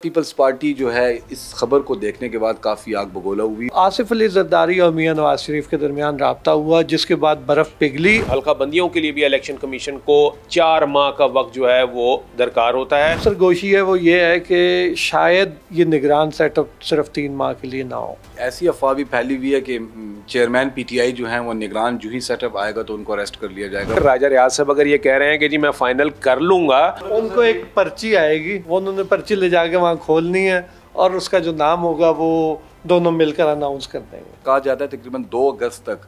Peoples party जो है इस खबर को देखने के बाद काफ़ी आग बगोला हुई। आसिफ अली जरदारी और मियां नवाज शरीफ के दरमियान राब्ता हुआ, जिसके बाद बर्फ पिघली। हल्का बंदियों के लिए भी इलेक्शन कमीशन को 4 माह का वक्त जो है वो दरकार होता है। सरगोशी है वो ये है कि शायद ये निगरान सेटअप सिर्फ 3 माह के लिए ना हो। ऐसी अफवाह भी फैली हुई है कि चेयरमैन पीटीआई जो है वो निगरान जो ही सेटअप आएगा तो उनको अरेस्ट कर लिया जाएगा। राजा रियाज साहब अगर ये कह रहे हैं कि जी मैं फाइनल कर लूंगा, उनको एक पर्ची आएगी, वो उन्होंने पर्ची ले जाके वहाँ खोलनी है और उसका जो नाम होगा वो दोनों मिलकर अनाउंस कर देंगे। कहा जाता है तकरीबन 2 अगस्त तक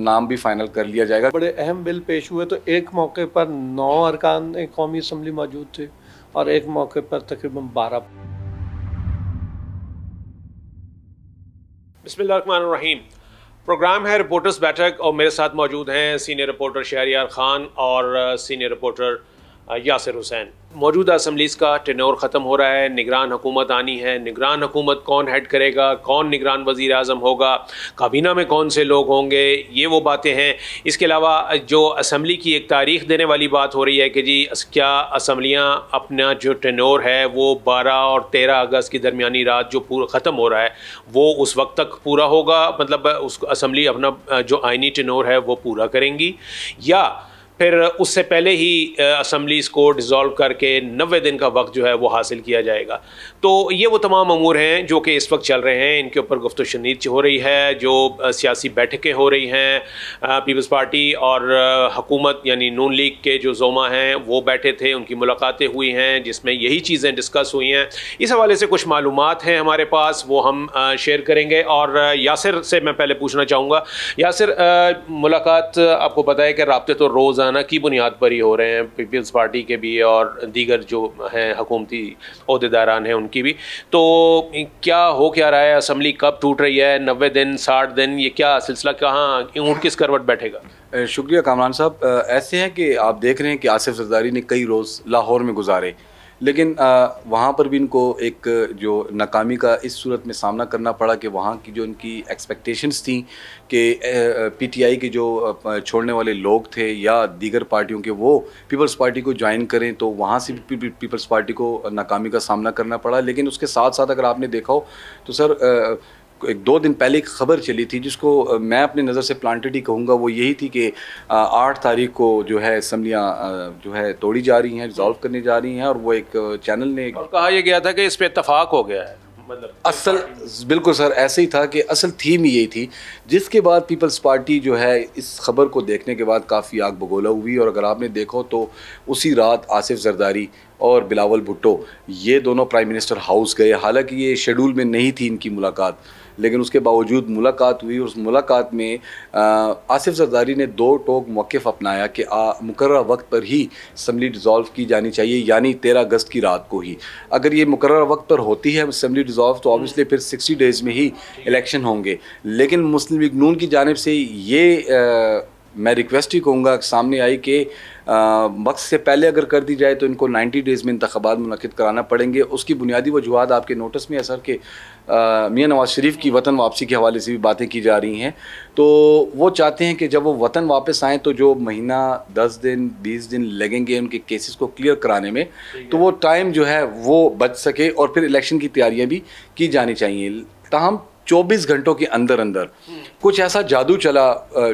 नाम भी फाइनल कर लिया जाएगा। बड़े अहम बिल पेश हुए तो एक मौके पर 9 अरकान कौमी असम्बली मौजूद थे और एक मौके पर तकरीबन 12। बिस्मिल्लाहिर्रहमानिर्रहीम। प्रोग्राम है रिपोर्टर्स बैठक और मेरे साथ मौजूद हैं सीनियर रिपोर्टर शहरियार खान और सीनियर रिपोर्टर यासिर हुसैन। मौजूदा असम्बलीज़ का टेन्योर ख़त्म हो रहा है, निगरान हुकूमत आनी है। निगरान हुकूमत कौन हेड करेगा, कौन निगरान वज़ीर आज़म होगा, काबीना में कौन से लोग होंगे, ये वो बातें हैं। इसके अलावा जो असम्बली की एक तारीख़ देने वाली बात हो रही है कि जी क्या असम्बलियाँ अपना जो टेन्योर है वो 12 और 13 अगस्त की दरमियानी रात जो पूरा ख़त्म हो रहा है वो उस वक्त तक पूरा होगा, मतलब उस असम्बली अपना जो आइनी टेन्योर है वो पूरा करेंगी, या फिर उससे पहले ही असम्बलीज़ को डिज़ोल्व करके 90 दिन का वक्त जो है वो हासिल किया जाएगा। तो ये वो तमाम अमूर हैं जो कि इस वक्त चल रहे हैं, इनके ऊपर गुफ्तगू शनीद हो रही है। जो सियासी बैठकें हो रही हैं, पीपल्स पार्टी और हुकूमत यानी नून लीग के जो ज़ोमा हैं वो बैठे थे, उनकी मुलाकातें हुई हैं जिसमें यही चीज़ें डिस्कस हुई हैं। इस हवाले से कुछ मालूमात हैं हमारे पास, वो हम शेयर करेंगे। और यासिर से मैं पहले पूछना चाहूँगा, यासिर मुलाकात आपको पता है कि राब्ते तो रोज़ आना की बुनियाद पर ही हो रहे हैं, पीपल्स पार्टी के भी और दीगर जो हैं हुकूमती ओहदेदारान हैं उनकी भी। तो क्या रहा है, असम्बली कब टूट रही है, 90 दिन 60 दिन, ये क्या सिलसिला, कहाँ ऊँट किस करवट बैठेगा? शुक्रिया कामरान साहब। ऐसे हैं कि आप देख रहे हैं कि आसिफ जरदारी ने कई रोज़ लाहौर में गुजारे, लेकिन वहाँ पर भी इनको एक जो नाकामी का इस सूरत में सामना करना पड़ा कि वहाँ की जो इनकी एक्सपेक्टेशंस थी कि पीटीआई के जो छोड़ने वाले लोग थे या दीगर पार्टियों के वो पीपल्स पार्टी को ज्वाइन करें, तो वहाँ से भी पीपल्स पार्टी को नाकामी का सामना करना पड़ा। लेकिन उसके साथ साथ अगर आपने देखा हो तो सर 1-2 दिन पहले एक ख़बर चली थी जिसको मैं अपनी नज़र से प्लांटेड ही कहूँगा। वो यही थी कि 8 तारीख को जो है असम्बलियाँ जो है तोड़ी जा रही हैं, रिजॉल्व करने जा रही हैं, और वो एक चैनल ने कहा यह गया था कि इस पर इत्तफाक हो गया है। मतलब असल बिल्कुल सर ऐसे ही था कि असल थीम यही थी, जिसके बाद पीपल्स पार्टी जो है इस खबर को देखने के बाद काफ़ी आग बगोला हुई। और अगर आपने देखो तो उसी रात आसिफ जरदारी और बिलावल भुट्टो ये दोनों प्राइम मिनिस्टर हाउस गए। हालांकि ये शेड्यूल में नहीं थी इनकी मुलाकात, लेकिन उसके बावजूद मुलाकात हुई। उस मुलाकात में आसिफ जरदारी ने 2 टोक मौक़िफ़ अपनाया कि मुकर्रर वक्त पर ही असम्बली डिज़ोल्व की जानी चाहिए, यानी 13 अगस्त की रात को ही। अगर ये मुकर्रर वक्त पर होती है असम्बली डिज़ोल्व तो ऑब्वियसली फिर 60 डेज़ में ही इलेक्शन होंगे। लेकिन मुस्लिम लीग नून की जानिब से ये मैं रिक्वेस्ट ही कहूँगा सामने आई कि वक्त से पहले अगर कर दी जाए तो इनको 90 डेज़ में इंतख़ाबात मुनक़िद कराना पड़ेंगे। उसकी बुनियादी वजूहात आपके नोटिस में है सर कि मियां नवाज शरीफ की वतन वापसी के हवाले से भी बातें की जा रही हैं। तो वो चाहते हैं कि जब वो वतन वापस आएँ तो जो महीना 10 दिन 20 दिन लगेंगे उनके केसेस को क्लियर कराने में, तो वो टाइम जो है वो बच सके और फिर इलेक्शन की तैयारियाँ भी की जानी चाहिए। ताहम 24 घंटों के अंदर अंदर कुछ ऐसा जादू चला,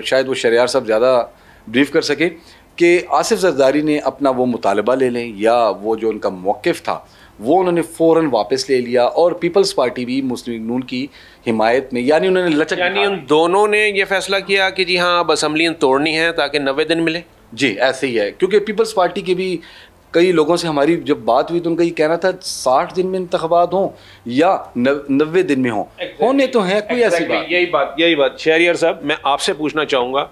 शायद वो शहरियार साहब ज़्यादा ब्रीफ कर सके, कि आसिफ जरदारी ने अपना वो मुतालबा ले लें या वो जो उनका मौक़िफ़ था वो उन्होंने फ़ौरन वापस ले लिया। और पीपल्स पार्टी भी मुस्लिम लीग नून की हिमायत में, यानी उन्होंने लचक, यानी उन दोनों ने ये फैसला किया कि जी हाँ अब असम्बलियाँ तोड़नी है ताकि 90 दिन मिले। जी ऐसे ही है, क्योंकि पीपल्स पार्टी के भी कई लोगों से हमारी जब बात हुई तो उनका ये कहना था 60 दिन में इंतख़ाबात हों या 90 दिन में हों, होने तो हैं कोई ऐसी बात। यही बात शहरियार साहब मैं आपसे पूछना चाहूँगा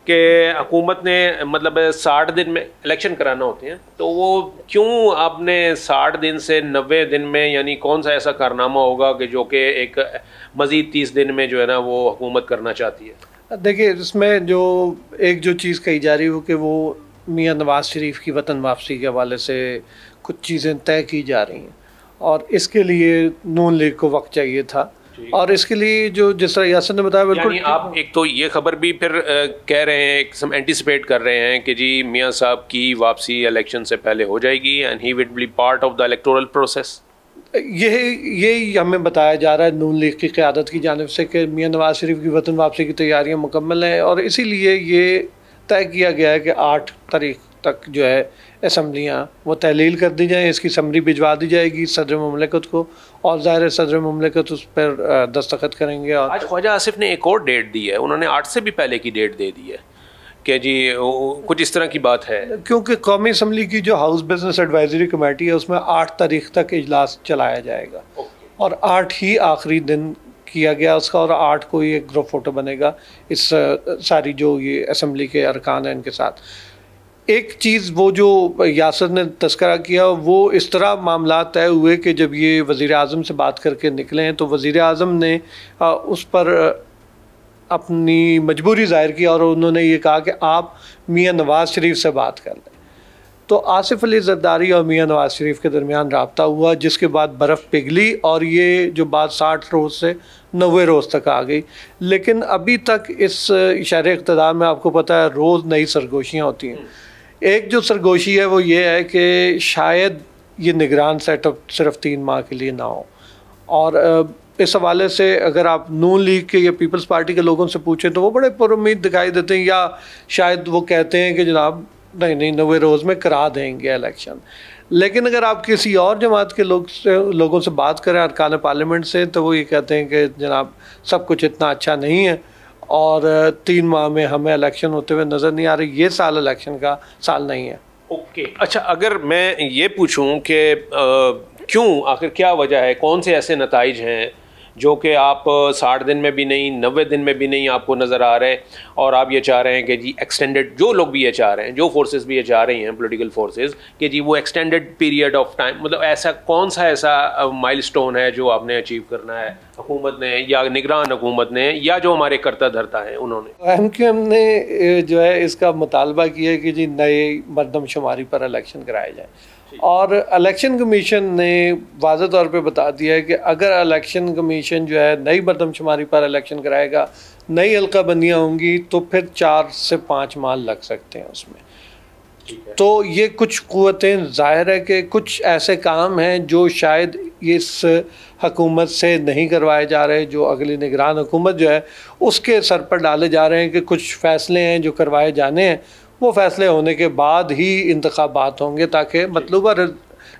कि हुकूमत ने मतलब 60 दिन में इलेक्शन कराना होते हैं, तो वो क्यों आपने 60 दिन से 90 दिन में, यानी कौन सा ऐसा कारनामा होगा कि जो कि एक मज़ीद 30 दिन में जो है ना वो हुकूमत करना चाहती है? देखिए इसमें जो चीज़ कही जा रही हो कि वो मियां नवाज शरीफ की वतन वापसी के हवाले से कुछ चीज़ें तय की जा रही हैं और इसके लिए नून लीग को वक्त चाहिए था। और इसके लिए जो जिस तरह यासिर ने बताया बिल्कुल आप एक तो ये खबर भी फिर कह रहे हैं, एक एंटिसिपेट कर रहे हैं कि जी मियां साहब की वापसी इलेक्शन से पहले हो जाएगी and he will be part of the electoral process. ये हमें बताया जा रहा है नून लीग की क़यादत की जानिब से कि मियां नवाज़ शरीफ की वतन वापसी की तैयारियां मुकम्मल हैं, और इसीलिए ये तय किया गया है कि 8 तारीख तक जो है असम्बलियाँ वो तहलील कर दी जाएँ, इसकी समरी भिजवा दी जाएगी सदर मुमलिकत को, और ज़ाहिर सदर मुमलिकत उस पर दस्तखत करेंगे। और आज ख्वाजा आसिफ ने एक और डेट दी है, उन्होंने 8 से भी पहले की डेट दे दी है कि जी कुछ इस तरह की बात है, क्योंकि कौमी असम्बली की जो हाउस बिजनेस एडवाइजरी कमेटी है उसमें 8 तारीख तक इजलास चलाया जाएगा, और 8 ही आखिरी दिन किया गया उसका, और 8 को ये ग्रुप फ़ोटो बनेगा इस सारी जो ये असम्बली के अरकान हैं इनके साथ। एक चीज़ वो जो यासर ने तस्करा किया, वो इस तरह मामला तय हुए कि जब ये वज़ीर आज़म से बात करके निकले हैं तो वज़ीर आज़म ने उस पर अपनी मजबूरी ज़ाहिर की, और उन्होंने ये कहा कि आप मियां नवाज़ शरीफ से बात कर लें। तो आसिफ अली ज़रदारी और मियां नवाज़ शरीफ के दरमियान रब्ता हुआ, जिसके बाद बर्फ़ पिघली और ये जो बात 60 रोज़ से 90 रोज़ तक आ गई। लेकिन अभी तक इस इशारे इक़्तिदार में आपको पता है रोज़ नई सरगोशियाँ होती हैं। एक जो सरगोशी है वो ये है कि शायद ये निगरान सेटअप सिर्फ 3 माह के लिए ना हो, और इस हवाले से अगर आप नून लीग के या पीपल्स पार्टी के लोगों से पूछें तो वो बड़े पुरुम्मीद दिखाई देते हैं, या शायद वो कहते हैं कि जनाब नहीं 90 रोज़ में करा देंगे इलेक्शन। लेकिन अगर आप किसी और जमात के लोगों से बात करें अरकान पार्लियामेंट से, तो वो ये कहते हैं कि जनाब सब कुछ इतना अच्छा नहीं है, और 3 माह में हमें इलेक्शन होते हुए नज़र नहीं आ रही, ये साल इलेक्शन का साल नहीं है। ओके अच्छा, अगर मैं ये पूछूं कि क्यों, आखिर क्या वजह है, कौन से ऐसे नताइज हैं जो कि आप 60 दिन में भी नहीं, 90 दिन में भी नहीं आपको नज़र आ रहे, और आप ये चाह रहे हैं कि जी एक्सटेंडेड, जो लोग भी ये चाह रहे हैं, जो फोर्सेस भी ये चाह रही हैं पॉलिटिकल फोर्सेस, कि जी वो एक्सटेंडेड पीरियड ऑफ टाइम, मतलब ऐसा कौन सा ऐसा माइलस्टोन है जो आपने अचीव करना है हुकूमत ने या निगरान हुकूमत ने, या जो हमारे करता धरता है उन्होंने? MQM ने जो है इसका मुतालबा किया है कि जी नए मरदमशुमारी पर इलेक्शन कराए जाए, और इलेक्शन कमीशन ने वाज़ेह तौर पे बता दिया है कि अगर इलेक्शन कमीशन जो है नई मरदमशुमारी पर इलेक्शन कराएगा, नई हल्का बंदियाँ होंगी, तो फिर 4 से 5 माह लग सकते हैं उसमें। तो ये कुछ क़ुव्वतें, ज़ाहिर है कि कुछ ऐसे काम हैं जो शायद इस हुकूमत से नहीं करवाए जा रहे, जो अगली निगरान हुकूमत जो है उसके सर पर डाले जा रहे हैं, कि कुछ फ़ैसले हैं जो करवाए जाने हैं, वो फ़ैसले होने के बाद ही इंतखाबात होंगे, ताकि मतलूबा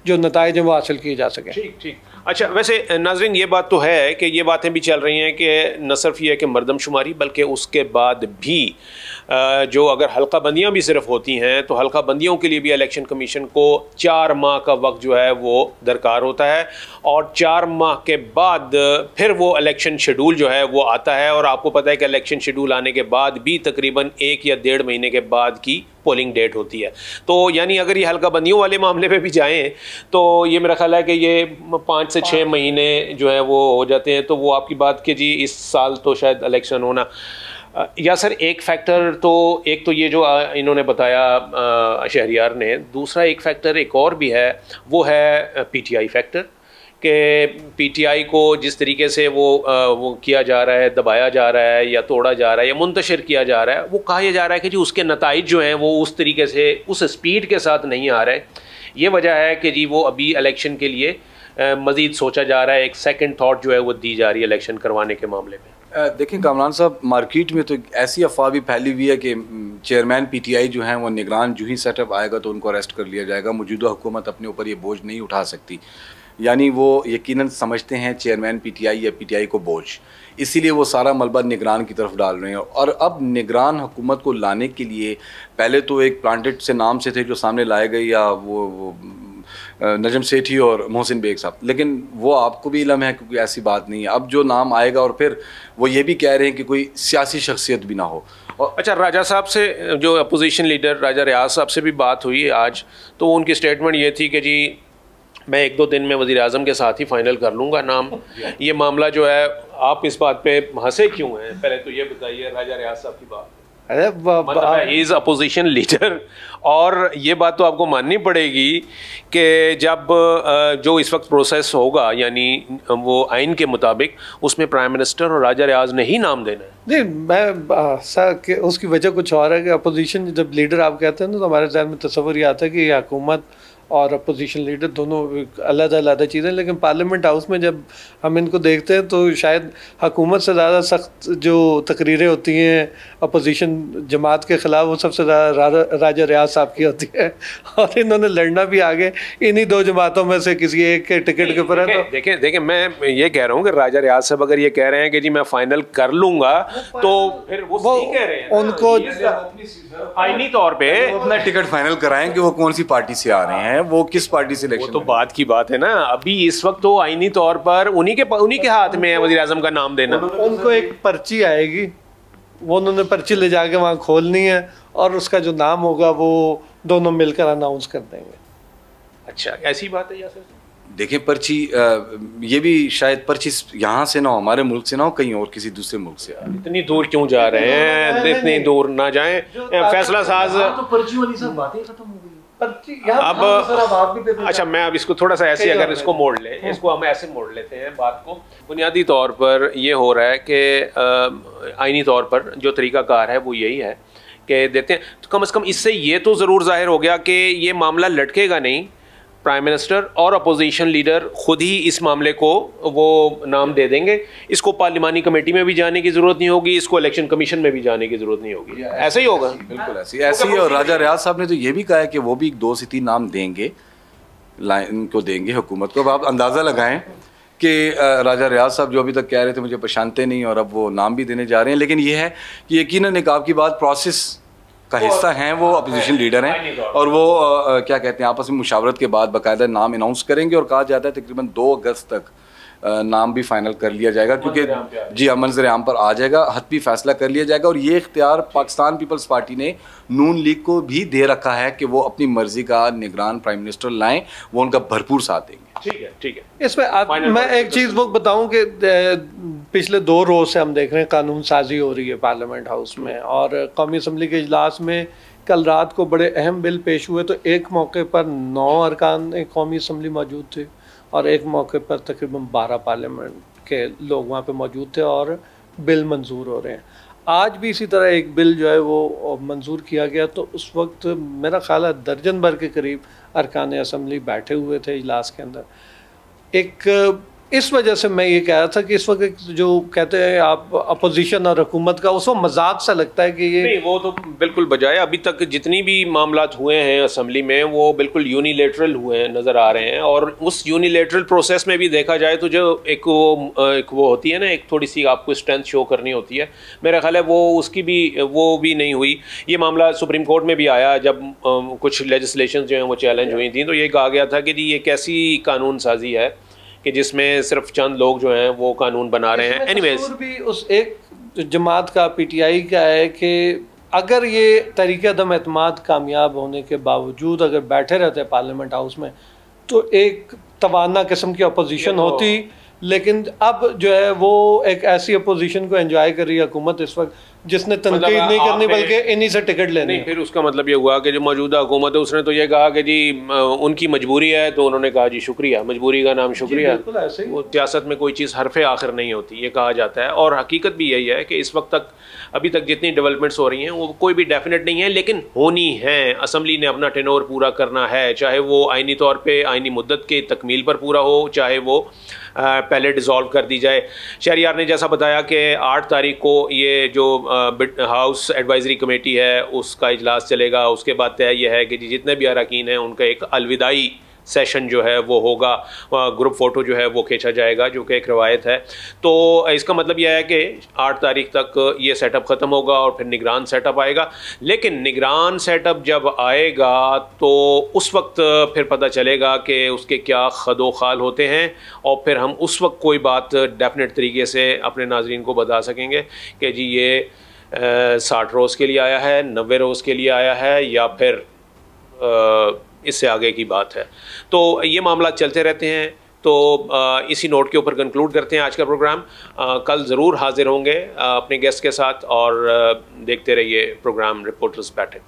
जो नताइज हैं वो हासिल किए जा सकें। ठीक ठीक। अच्छा, वैसे नाज़रीन ये बात तो है कि ये बातें भी चल रही हैं कि न सिर्फ ये कि मरदमशुमारी, बल्कि उसके बाद भी जो अगर हल्का बंदियाँ भी सिर्फ होती हैं तो हल्का बंदियों के लिए भी इलेक्शन कमीशन को 4 माह का वक्त जो है वो दरकार होता है, और 4 माह के बाद फिर वो इलेक्शन शेड्यूल जो है वो आता है, और आपको पता है कि इलेक्शन शेड्यूल आने के बाद भी तकरीबन 1 या 1.5 महीने के बाद की पोलिंग डेट होती है। तो यानी अगर ये हल्का बंदियों वाले मामले पे भी जाएं तो ये मेरा ख्याल है कि ये 5 से 6 महीने जो है वो हो जाते हैं। तो वो आपकी बात कि जी इस साल तो शायद इलेक्शन होना, या सर एक फैक्टर तो, एक तो ये जो इन्होंने बताया शहरियार ने, दूसरा एक फैक्टर एक और भी है, वो है PTI फैक्टर, कि PTI को जिस तरीके से वो किया जा रहा है, दबाया जा रहा है या तोड़ा जा रहा है या मुंतशिर किया जा रहा है, वो कहा यह जा रहा है कि जी उसके नताइज जो हैं वो उस तरीके से उस स्पीड के साथ नहीं आ रहे। ये वजह है कि जी वो अभी इलेक्शन के लिए मज़ीद सोचा जा रहा है, एक सेकंड थाट जो है वो दी जा रही है इलेक्शन करवाने के मामले में। देखें कामरान साहब, मार्केट में तो ऐसी अफवाह भी फैली हुई है कि चेयरमैन PTI जो हैं वो निगरान जो ही सेटअप आएगा तो उनको अरेस्ट कर लिया जाएगा। मौजूदा हुकूमत अपने ऊपर ये बोझ नहीं उठा सकती, यानी वो यकीनन समझते हैं चेयरमैन PTI या PTI को बोझ, इसीलिए वो सारा मलबा निगरान की तरफ डाल रहे हैं। और अब निगरान हुकूमत को लाने के लिए पहले तो एक प्लांटेड से नाम से थे जो सामने लाए गए, या वो नजम सेठी और मोहसिन बेग साहब, लेकिन वो आपको भी इल्म है क्योंकि ऐसी बात नहीं है। अब जो नाम आएगा, और फिर वो ये भी कह रहे हैं कि कोई सियासी शख्सियत भी ना हो। और अच्छा, राजा साहब से, जो अपोजिशन लीडर राजा रियाज साहब से भी बात हुई आज, तो उनकी स्टेटमेंट ये थी कि जी मैं 1-2 दिन में वज़ीर आज़म के साथ ही फाइनल कर लूँगा नाम। ये मामला जो है, आप इस बात पे हंसे क्यों हैं, पहले तो ये बताइए राजा रियाज साहब की बात। अरे मतलब ही इज़ अपोजिशन लीडर, और ये बात तो आपको माननी पड़ेगी कि जब जो इस वक्त प्रोसेस होगा, यानी वो आइन के मुताबिक, उसमें प्राइम मिनिस्टर और राजा रियाज ने ही नाम देना है। नहीं, मैं सर उसकी वजह कुछ और है कि अपोजिशन जब लीडर आप कहते हैं ना, तो हमारे जहन में तस्वर ये आता है कि ये हुकूमत और अपोजिशन लीडर दोनों अलग चीज़ें। लेकिन पार्लियामेंट हाउस में जब हम इनको देखते हैं तो शायद हुकूमत से ज़्यादा सख्त जो तकरीरें होती हैं अपोजिशन जमात के ख़िलाफ़ वो सबसे ज़्यादा राजा रियाज साहब की होती है, और इन्होंने लड़ना भी आगे इन्हीं दो जमातों में से किसी एक के टिकट के ऊपर है। तो देखें मैं ये कह रहा हूँ कि राजा रियाज साहब अगर ये कह रहे हैं कि जी मैं फाइनल कर लूँगा तो फिर वो सही कह रहे हैं, उनको आईनी तौर पे अपना टिकट फाइनल कराएं कि वो कौन सी पार्टी से आ रहे हैं, वो किस पार्टी से इलेक्शन। वो तो बात की बात है ना, अभी इस वक्त तो आईनी तौर पर उन्हीं के हाथ में है वज़ीर आज़म का नाम देना। उनको एक पर्ची आएगी, वो उन्होंने पर्ची ले जाके वहाँ खोलनी है और उसका जो नाम होगा वो दोनों मिलकर अनाउंस कर देंगे। अच्छा, ऐसी बात है यासर? देखिए पर्ची ये भी शायद पर्ची यहाँ से ना हो, हमारे मुल्क से ना हो, कहीं और किसी दूसरे मुल्क से। इतनी दूर क्यों जा रहे हैं? इतनी दूर ना जाएं। फैसला साज तो पर्ची वाली सब बातें खत्म हो गई। अब अच्छा, मैं अब इसको थोड़ा सा ऐसे अगर इसको मोड़ ले, इसको हम ऐसे मोड़ लेते हैं बात को। बुनियादी तौर पर ये हो रहा है कि आईनी तौर पर जो तरीक़ाकार है वो यही है कि देते हैं, तो कम से कम इससे ये तो ज़रूर ज़ाहिर हो गया कि ये मामला लटकेगा नहीं। प्राइम मिनिस्टर और अपोजिशन लीडर खुद ही इस मामले को वो नाम दे देंगे। इसको पार्लिमानी कमेटी में भी जाने की ज़रूरत नहीं होगी, इसको इलेक्शन कमीशन में भी जाने की ज़रूरत नहीं होगी। ऐसा ही होगा, बिल्कुल ऐसे ही। और राजा रियाज साहब ने तो ये भी कहा है कि वो भी 2 से 3 नाम देंगे, लाइन को देंगे हुकूमत को। अब आप अंदाज़ा लगाएं कि राजा रियाज साहब जो अभी तक कह रहे थे मुझे पहचानते नहीं, और अब वो नाम भी देने जा रहे हैं। लेकिन ये है कि यकीनन एक आपकी बात प्रोसेस का हिस्सा हैं, वो अपोजिशन लीडर हैं, और वो क्या कहते हैं आपस में मुशावरत के बाद बाकायदा नाम अनाउंस करेंगे, और कहा जाता है तकरीबन 2 अगस्त तक नाम भी फाइनल कर लिया जाएगा, क्योंकि जी मंजर आम पर आ जाएगा, हतमी फैसला कर लिया जाएगा। और ये इख्तियार पाकिस्तान पीपल्स पार्टी ने नून लीग को भी दे रखा है कि वो अपनी मर्जी का निगरान प्राइम मिनिस्टर लाएं, वो उनका भरपूर साथ देंगे। ठीक है। इसमें मैं एक चीज़ वो बताऊं कि पिछले 2 रोज़ से हम देख रहे हैं कानून साजी हो रही है पार्लियामेंट हाउस में, और कौमी असम्बली के इजलास में कल रात को बड़े अहम बिल पेश हुए। तो एक मौके पर 9 अरकान कौमी असम्बली मौजूद थे, और एक मौके पर तकरीबन 12 पार्लियामेंट के लोग वहाँ पे मौजूद थे, और बिल मंजूर हो रहे हैं। आज भी इसी तरह एक बिल जो है वो मंजूर किया गया। तो उस वक्त मेरा ख्याल है दर्जन भर के करीब अरकान असम्बली बैठे हुए थे इजलास के अंदर। एक इस वजह से मैं ये कह रहा था कि इस वक्त जो कहते हैं आप अपोजिशन और हुकूमत का, उसको मजाक सा लगता है कि ये नहीं, वो तो बिल्कुल बजाय। अभी तक जितनी भी मामलात हुए हैं असम्बली में वो बिल्कुल यूनिलेटरल हुए हैं, नज़र आ रहे हैं। और उस यूनिलेटरल प्रोसेस में भी देखा जाए तो जो एक वो होती है ना, एक थोड़ी सी आपको स्ट्रेंथ शो करनी होती है, मेरा ख्याल है वो उसकी भी वो भी नहीं हुई। ये मामला सुप्रीम कोर्ट में भी आया जब कुछ लेजिस्लेशन जो हैं वो चैलेंज हुई थी, तो ये कहा गया था कि जी ये कैसी कानून साजी है कि जिसमें सिर्फ चंद लोग जो हैं वो कानून बना रहे हैं। एनीवेज भी उस एक जमात का PTI का है कि अगर ये तरीक़े अदम एतमाद कामयाब होने के बावजूद अगर बैठे रहते पार्लियामेंट हाउस में तो एक तवाना किस्म की अपोजिशन होती। लेकिन अब जो है वो एक ऐसी अपोजिशन को एंजॉय कर रही है हुकूमत इस वक्त, जिसने तनकीद नहीं करनी बल्कि इन्हीं से टिकट लेनी। नहीं, फिर उसका मतलब ये हुआ कि जो मौजूदा हुकूमत है उसने तो ये कहा कि जी उनकी मजबूरी है, तो उन्होंने कहा जी शुक्रिया, मजबूरी का नाम शुक्रिया। वो सियासत में कोई चीज़ हरफ आखिर नहीं होती, ये कहा जाता है। और हकीकत भी यही है कि इस वक्त तक अभी तक जितनी डेवलपमेंट्स हो रही हैं वो कोई भी डेफिनेट नहीं है, लेकिन होनी है। असम्बली ने अपना टेनोर पूरा करना है, चाहे वो आइनी तौर पर आइनी मुद्दत के तकमील पर पूरा हो, चाहे वो पहले डिज़ोल्व कर दी जाए। शहरियार ने जैसा बताया कि 8 तारीख को ये जो हाउस एडवाइजरी कमेटी है उसका इजलास चलेगा। उसके बाद तय यह है कि जितने भी अरकान हैं उनका एक अलविदाई सेशन जो है वो होगा, ग्रुप फ़ोटो जो है वो खींचा जाएगा, जो कि एक रवायत है। तो इसका मतलब यह है कि 8 तारीख तक ये सेटअप ख़त्म होगा और फिर निगरान सेटअप आएगा। लेकिन निगरान सेटअप जब आएगा तो उस वक्त फिर पता चलेगा कि उसके क्या खदो खाल होते हैं, और फिर हम उस वक्त कोई बात डेफिनेट तरीके से अपने नाज़रीन को बता सकेंगे कि जी ये 60 रोज़ के लिए आया है, 90 रोज़ के लिए आया है, या फिर इससे आगे की बात है। तो ये मामला चलते रहते हैं। तो इसी नोट के ऊपर कंक्लूड करते हैं आज का प्रोग्राम। कल ज़रूर हाजिर होंगे अपने गेस्ट के साथ, और देखते रहिए प्रोग्राम रिपोर्टर्स बैठक।